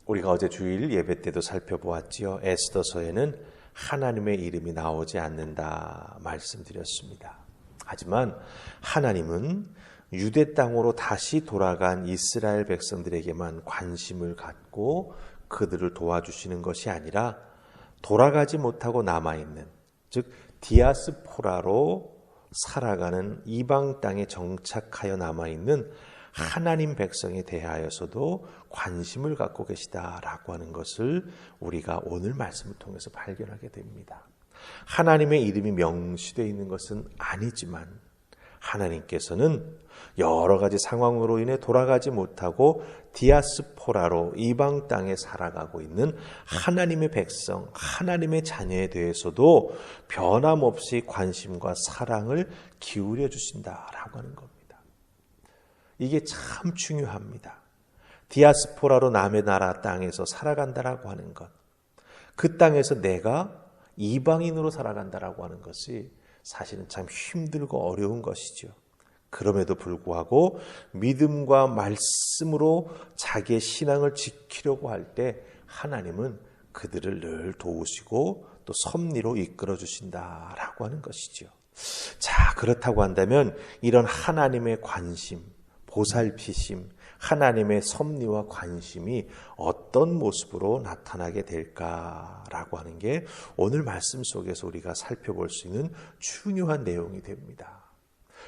우리가 어제 주일 예배 때도 살펴보았지요. 에스더서에는 하나님의 이름이 나오지 않는다 말씀드렸습니다. 하지만 하나님은 유대 땅으로 다시 돌아간 이스라엘 백성들에게만 관심을 갖고 그들을 도와주시는 것이 아니라 돌아가지 못하고 남아있는, 즉 디아스포라로 살아가는 이방 땅에 정착하여 남아있는 하나님 백성에 대하여서도 관심을 갖고 계시다라고 하는 것을 우리가 오늘 말씀을 통해서 발견하게 됩니다. 하나님의 이름이 명시되어 있는 것은 아니지만 하나님께서는 여러 가지 상황으로 인해 돌아가지 못하고 디아스포라로 이방 땅에 살아가고 있는 하나님의 백성, 하나님의 자녀에 대해서도 변함없이 관심과 사랑을 기울여 주신다라고 하는 겁니다. 이게 참 중요합니다. 디아스포라로 남의 나라 땅에서 살아간다라고 하는 것, 그 땅에서 내가 이방인으로 살아간다라고 하는 것이 사실은 참 힘들고 어려운 것이죠. 그럼에도 불구하고 믿음과 말씀으로 자기의 신앙을 지키려고 할 때 하나님은 그들을 늘 도우시고 또 섭리로 이끌어 주신다라고 하는 것이죠. 자, 그렇다고 한다면 이런 하나님의 관심, 보살피심, 하나님의 섭리와 관심이 어떤 모습으로 나타나게 될까라고 하는 게 오늘 말씀 속에서 우리가 살펴볼 수 있는 중요한 내용이 됩니다.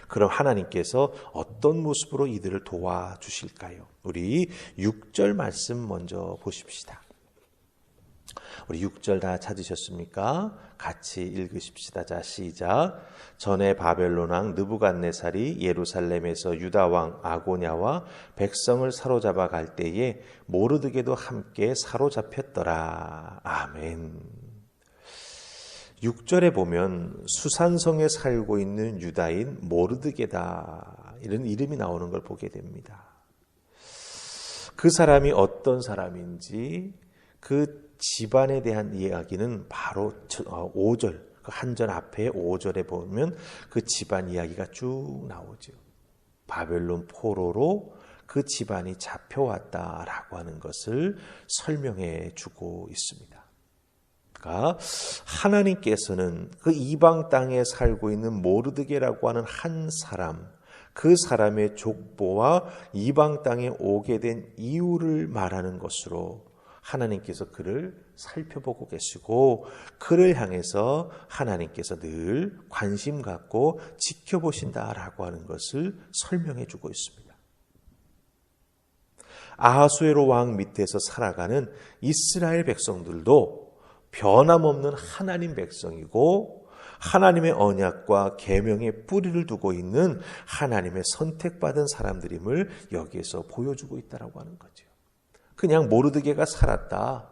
그럼 하나님께서 어떤 모습으로 이들을 도와주실까요? 우리 6절 말씀 먼저 보십시다. 우리 6절 다 찾으셨습니까? 같이 읽으십시다. 자, 시작. 전에 바벨론 왕 느부갓네살이 예루살렘에서 유다 왕 아고냐와 백성을 사로잡아 갈 때에 모르드게도 함께 사로잡혔더라. 아멘. 6절에 보면 수산성에 살고 있는 유다인 모르드게다, 이런 이름이 나오는 걸 보게 됩니다. 그 사람이 어떤 사람인지 그 집안에 대한 이야기는 바로 5절, 그 한 절 앞에 5절에 보면 그 집안 이야기가 쭉 나오죠. 바벨론 포로로 그 집안이 잡혀왔다라고 하는 것을 설명해 주고 있습니다. 그러니까 하나님께서는 그 이방 땅에 살고 있는 모르드게라고 하는 한 사람, 그 사람의 족보와 이방 땅에 오게 된 이유를 말하는 것으로 하나님께서 그를 살펴보고 계시고 그를 향해서 하나님께서 늘 관심 갖고 지켜보신다라고 하는 것을 설명해 주고 있습니다. 아하수에로 왕 밑에서 살아가는 이스라엘 백성들도 변함없는 하나님 백성이고 하나님의 언약과 계명의 뿌리를 두고 있는 하나님의 선택받은 사람들임을 여기에서 보여주고 있다라고 하는 거죠. 그냥 모르드게가 살았다,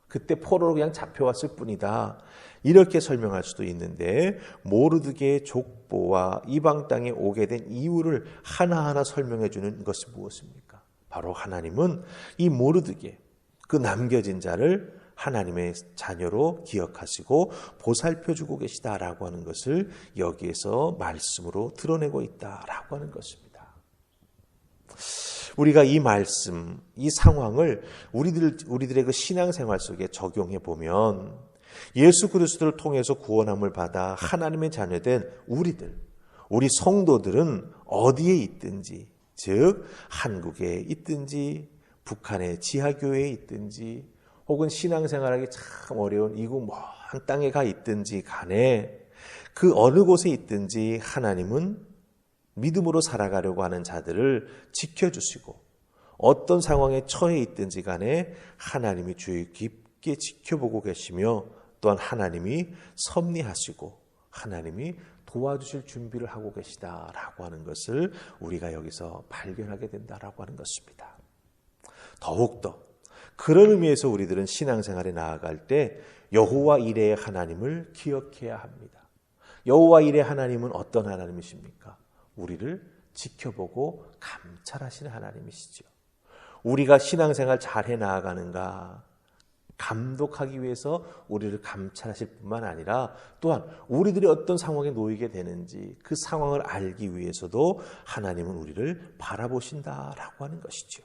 그때 포로로 그냥 잡혀왔을 뿐이다, 이렇게 설명할 수도 있는데 모르드게의 족보와 이방 땅에 오게 된 이유를 하나하나 설명해 주는 것이 무엇입니까? 바로 하나님은 이 모르드게, 그 남겨진 자를 하나님의 자녀로 기억하시고 보살펴주고 계시다라고 하는 것을 여기에서 말씀으로 드러내고 있다라고 하는 것입니다. 우리가 이 말씀, 이 상황을 우리들의 그 신앙생활 속에 적용해 보면 예수 그리스도를 통해서 구원함을 받아 하나님의 자녀된 우리 성도들은 어디에 있든지, 즉 한국에 있든지 북한의 지하교회에 있든지 혹은 신앙생활하기 참 어려운 이국 먼 땅에 가 있든지 간에 그 어느 곳에 있든지 하나님은 믿음으로 살아가려고 하는 자들을 지켜주시고 어떤 상황에 처해 있든지 간에 하나님이 주의 깊게 지켜보고 계시며 또한 하나님이 섭리하시고 하나님이 도와주실 준비를 하고 계시다라고 하는 것을 우리가 여기서 발견하게 된다라고 하는 것입니다. 더욱더 그런 의미에서 우리들은 신앙생활에 나아갈 때 여호와 이레의 하나님을 기억해야 합니다. 여호와 이레 하나님은 어떤 하나님이십니까? 우리를 지켜보고 감찰하시는 하나님이시죠. 우리가 신앙생활 잘해 나아가는가 감독하기 위해서 우리를 감찰하실 뿐만 아니라 또한 우리들이 어떤 상황에 놓이게 되는지 그 상황을 알기 위해서도 하나님은 우리를 바라보신다라고 하는 것이죠.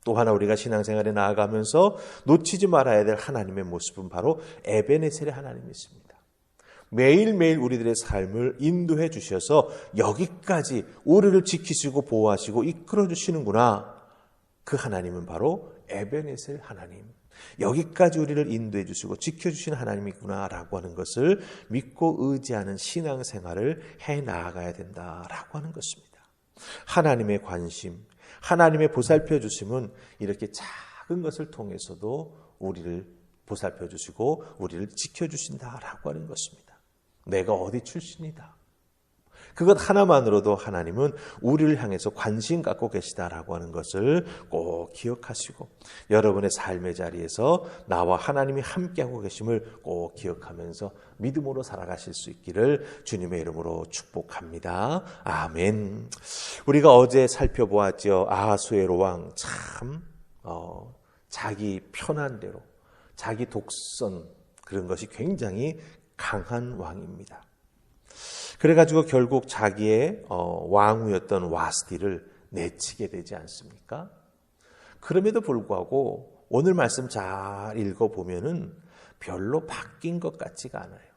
또 하나 우리가 신앙생활에 나아가면서 놓치지 말아야 될 하나님의 모습은 바로 에베네셀의 하나님이 있습니다. 매일매일 우리들의 삶을 인도해 주셔서 여기까지 우리를 지키시고 보호하시고 이끌어 주시는구나. 그 하나님은 바로 에베네셀 하나님. 여기까지 우리를 인도해 주시고 지켜주시는 하나님이구나 라고 하는 것을 믿고 의지하는 신앙생활을 해 나아가야 된다라고 하는 것입니다. 하나님의 관심, 하나님의 보살펴 주심은 이렇게 작은 것을 통해서도 우리를 보살펴 주시고 우리를 지켜주신다라고 하는 것입니다. 내가 어디 출신이다. 그것 하나만으로도 하나님은 우리를 향해서 관심 갖고 계시다라고 하는 것을 꼭 기억하시고 여러분의 삶의 자리에서 나와 하나님이 함께하고 계심을 꼭 기억하면서 믿음으로 살아가실 수 있기를 주님의 이름으로 축복합니다. 아멘. 우리가 어제 살펴보았죠. 아하수에로 왕 참 자기 편한 대로 자기 독선 그런 것이 굉장히 강한 왕입니다. 그래가지고 결국 자기의 왕후였던 와스디를 내치게 되지 않습니까? 그럼에도 불구하고 오늘 말씀 잘 읽어보면은 별로 바뀐 것 같지가 않아요.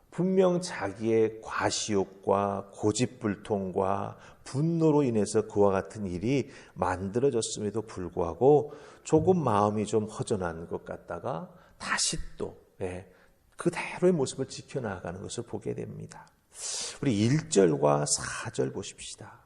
분명 자기의 과시욕과 고집불통과 분노로 인해서 그와 같은 일이 만들어졌음에도 불구하고 조금 마음이 좀 허전한 것 같다가 다시 또 그대로의 모습을 지켜나가는 것을 보게 됩니다. 우리 1절과 4절 보십시다.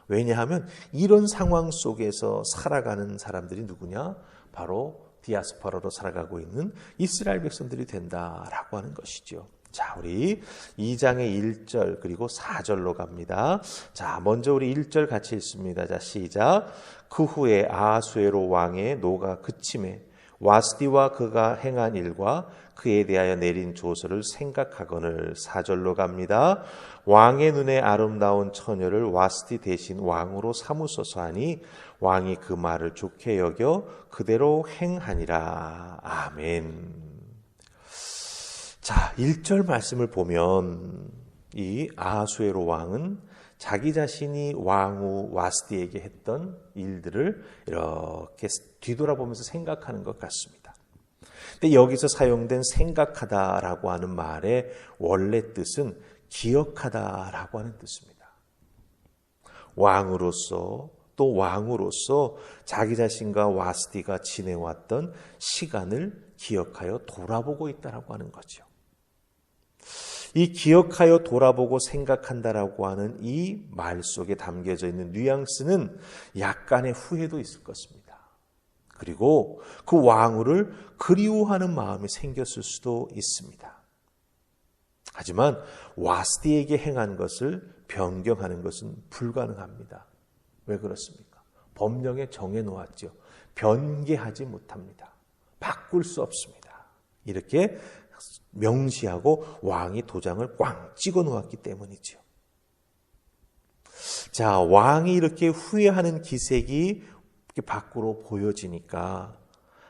왜냐하면 이런 상황 속에서 살아가는 사람들이 누구냐? 바로 디아스포라로 살아가고 있는 이스라엘 백성들이 된다라고 하는 것이죠. 자, 우리 2장의 1절 그리고 4절로 갑니다. 자, 먼저 우리 1절 같이 읽습니다. 자, 시작. 그 후에 아하수에로 왕의 노가 그침에 와스디와 그가 행한 일과 그에 대하여 내린 조서를 생각하거늘. 4절로 갑니다. 왕의 눈에 아름다운 처녀를 와스디 대신 왕으로 삼으소서 하니 왕이 그 말을 좋게 여겨 그대로 행하니라. 아멘. 자, 1절 말씀을 보면 이 아하수에로 왕은 자기 자신이 왕후 와스디에게 했던 일들을 이렇게 뒤돌아보면서 생각하는 것 같습니다. 근데 여기서 사용된 생각하다라고 하는 말의 원래 뜻은 기억하다라고 하는 뜻입니다. 왕으로서 또 왕으로서 자기 자신과 와스디가 지내왔던 시간을 기억하여 돌아보고 있다라고 하는 거죠. 이 기억하여 돌아보고 생각한다라고 하는 이 말 속에 담겨져 있는 뉘앙스는 약간의 후회도 있을 것입니다. 그리고 그 왕후를 그리워하는 마음이 생겼을 수도 있습니다. 하지만 와스디에게 행한 것을 변경하는 것은 불가능합니다. 왜 그렇습니까? 법령에 정해놓았죠. 변개하지 못합니다. 바꿀 수 없습니다. 이렇게 명시하고 왕이 도장을 꽝 찍어 놓았기 때문이죠. 자, 왕이 이렇게 후회하는 기색이 밖으로 보여지니까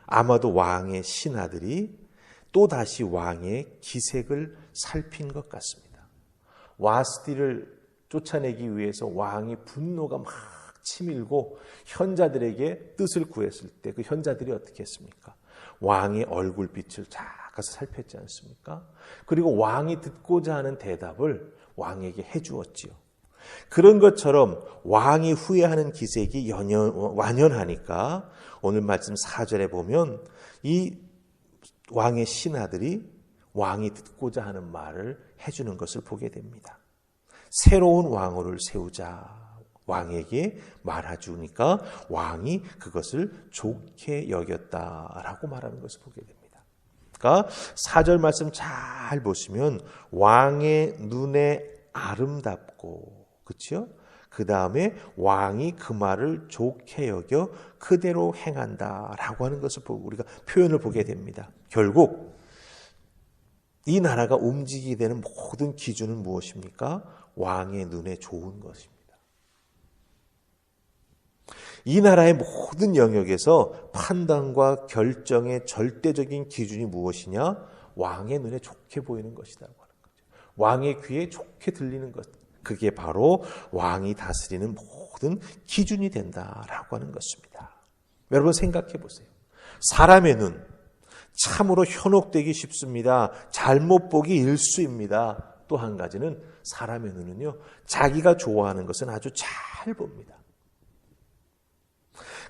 아마도 왕의 신하들이 또다시 왕의 기색을 살핀 것 같습니다. 와스디를 쫓아내기 위해서 왕이 분노가 막 치밀고 현자들에게 뜻을 구했을 때 그 현자들이 어떻게 했습니까? 왕의 얼굴빛을 쫙 가서 살폈지 않습니까? 그리고 왕이 듣고자 하는 대답을 왕에게 해주었지요. 그런 것처럼 왕이 후회하는 기색이 완연하니까 오늘 말씀 4절에 보면 이 왕의 신하들이 왕이 듣고자 하는 말을 해주는 것을 보게 됩니다. 새로운 왕후를 세우자 왕에게 말해주니까 왕이 그것을 좋게 여겼다라고 말하는 것을 보게 됩니다. 그러니까 4절 말씀 잘 보시면 왕의 눈에 아름답고 그렇죠? 그 다음에 왕이 그 말을 좋게 여겨 그대로 행한다라고 하는 것을 우리가 표현을 보게 됩니다. 결국 이 나라가 움직이게 되는 모든 기준은 무엇입니까? 왕의 눈에 좋은 것입니다. 이 나라의 모든 영역에서 판단과 결정의 절대적인 기준이 무엇이냐? 왕의 눈에 좋게 보이는 것이라고 하는 거죠. 왕의 귀에 좋게 들리는 것. 그게 바로 왕이 다스리는 모든 기준이 된다라고 하는 것입니다. 여러분 생각해 보세요. 사람의 눈 참으로 현혹되기 쉽습니다. 잘못 보기 일수입니다. 또 한 가지는 사람의 눈은요, 자기가 좋아하는 것은 아주 잘 봅니다.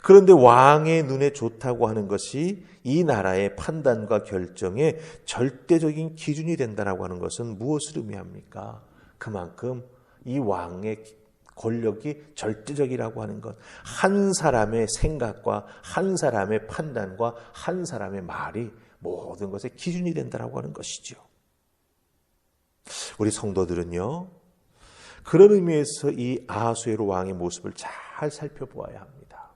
그런데 왕의 눈에 좋다고 하는 것이 이 나라의 판단과 결정의 절대적인 기준이 된다라고 하는 것은 무엇을 의미합니까? 그만큼 이 왕의 권력이 절대적이라고 하는 것, 한 사람의 생각과 한 사람의 판단과 한 사람의 말이 모든 것의 기준이 된다라고 하는 것이죠. 우리 성도들은요, 그런 의미에서 이 아하수에로 왕의 모습을 잘 살펴보아야 합니다.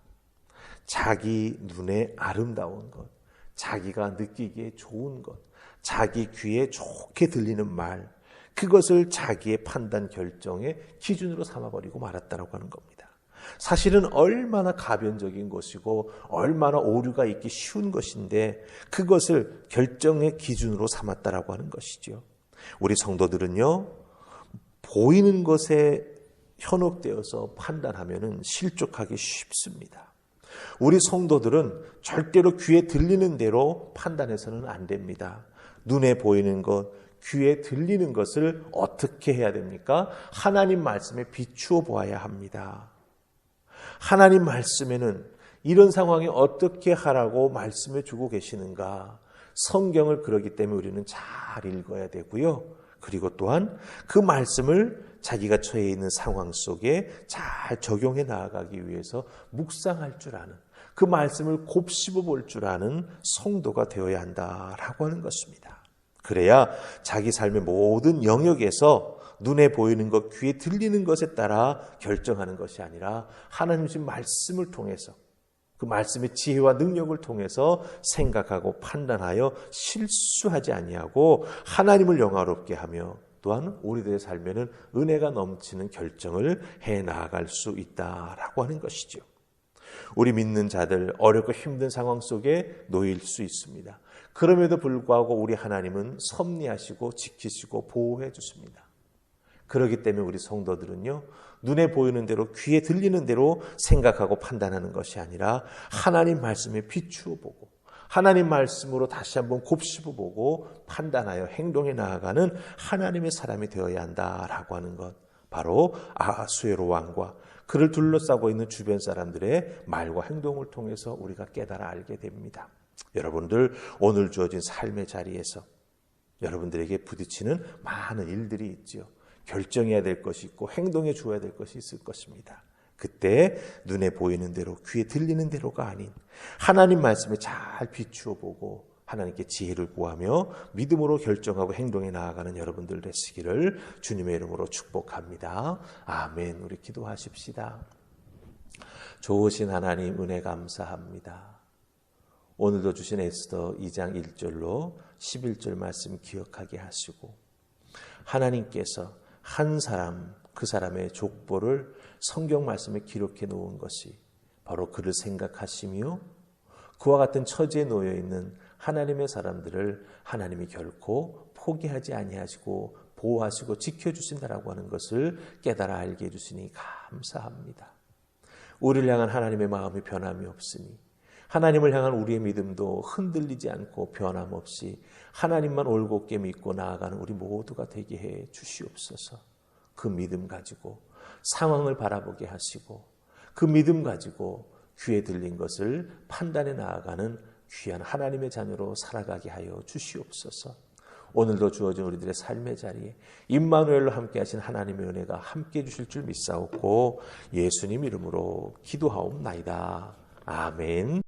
자기 눈에 아름다운 것, 자기가 느끼기에 좋은 것, 자기 귀에 좋게 들리는 말, 그것을 자기의 판단 결정의 기준으로 삼아버리고 말았다라고 하는 겁니다. 사실은 얼마나 가변적인 것이고 얼마나 오류가 있기 쉬운 것인데 그것을 결정의 기준으로 삼았다라고 하는 것이죠. 우리 성도들은요, 보이는 것에 현혹되어서 판단하면은 실족하기 쉽습니다. 우리 성도들은 절대로 귀에 들리는 대로 판단해서는 안 됩니다. 눈에 보이는 것, 귀에 들리는 것을 어떻게 해야 됩니까? 하나님 말씀에 비추어 보아야 합니다. 하나님 말씀에는 이런 상황에 어떻게 하라고 말씀해 주고 계시는가? 성경을 그러기 때문에 우리는 잘 읽어야 되고요. 그리고 또한 그 말씀을 자기가 처해 있는 상황 속에 잘 적용해 나아가기 위해서 묵상할 줄 아는, 그 말씀을 곱씹어 볼 줄 아는 성도가 되어야 한다라고 하는 것입니다. 그래야 자기 삶의 모든 영역에서 눈에 보이는 것, 귀에 들리는 것에 따라 결정하는 것이 아니라 하나님 주신 말씀을 통해서, 그 말씀의 지혜와 능력을 통해서 생각하고 판단하여 실수하지 아니하고 하나님을 영화롭게 하며 또한 우리들의 삶에는 은혜가 넘치는 결정을 해 나아갈 수 있다라고 하는 것이죠. 우리 믿는 자들 어렵고 힘든 상황 속에 놓일 수 있습니다. 그럼에도 불구하고 우리 하나님은 섭리하시고 지키시고 보호해 주십니다. 그렇기 때문에 우리 성도들은요, 눈에 보이는 대로 귀에 들리는 대로 생각하고 판단하는 것이 아니라 하나님 말씀에 비추어 보고 하나님 말씀으로 다시 한번 곱씹어 보고 판단하여 행동해 나아가는 하나님의 사람이 되어야 한다라고 하는 것, 바로 아하수에로 왕과 그를 둘러싸고 있는 주변 사람들의 말과 행동을 통해서 우리가 깨달아 알게 됩니다. 여러분들 오늘 주어진 삶의 자리에서 여러분들에게 부딪히는 많은 일들이 있지요. 결정해야 될 것이 있고 행동해 주어야 될 것이 있을 것입니다. 그때 눈에 보이는 대로 귀에 들리는 대로가 아닌 하나님 말씀에 잘 비추어 보고 하나님께 지혜를 구하며 믿음으로 결정하고 행동해 나아가는 여러분들 되시기를 주님의 이름으로 축복합니다. 아멘. 우리 기도하십시다. 좋으신 하나님 은혜 감사합니다. 오늘도 주신 에스더 2장 1절로 11절 말씀 기억하게 하시고 하나님께서 한 사람 그 사람의 족보를 성경 말씀에 기록해 놓은 것이 바로 그를 생각하시며 그와 같은 처지에 놓여 있는 하나님의 사람들을 하나님이 결코 포기하지 아니하시고 보호하시고 지켜주신다라고 하는 것을 깨달아 알게 해주시니 감사합니다. 우리를 향한 하나님의 마음이 변함이 없으니 하나님을 향한 우리의 믿음도 흔들리지 않고 변함없이 하나님만 올곧게 믿고 나아가는 우리 모두가 되게 해 주시옵소서. 그 믿음 가지고 상황을 바라보게 하시고 그 믿음 가지고 귀에 들린 것을 판단해 나아가는 귀한 하나님의 자녀로 살아가게 하여 주시옵소서. 오늘도 주어진 우리들의 삶의 자리에 임마누엘로 함께 하신 하나님의 은혜가 함께 해 주실 줄 믿사옵고 예수님 이름으로 기도하옵나이다. 아멘.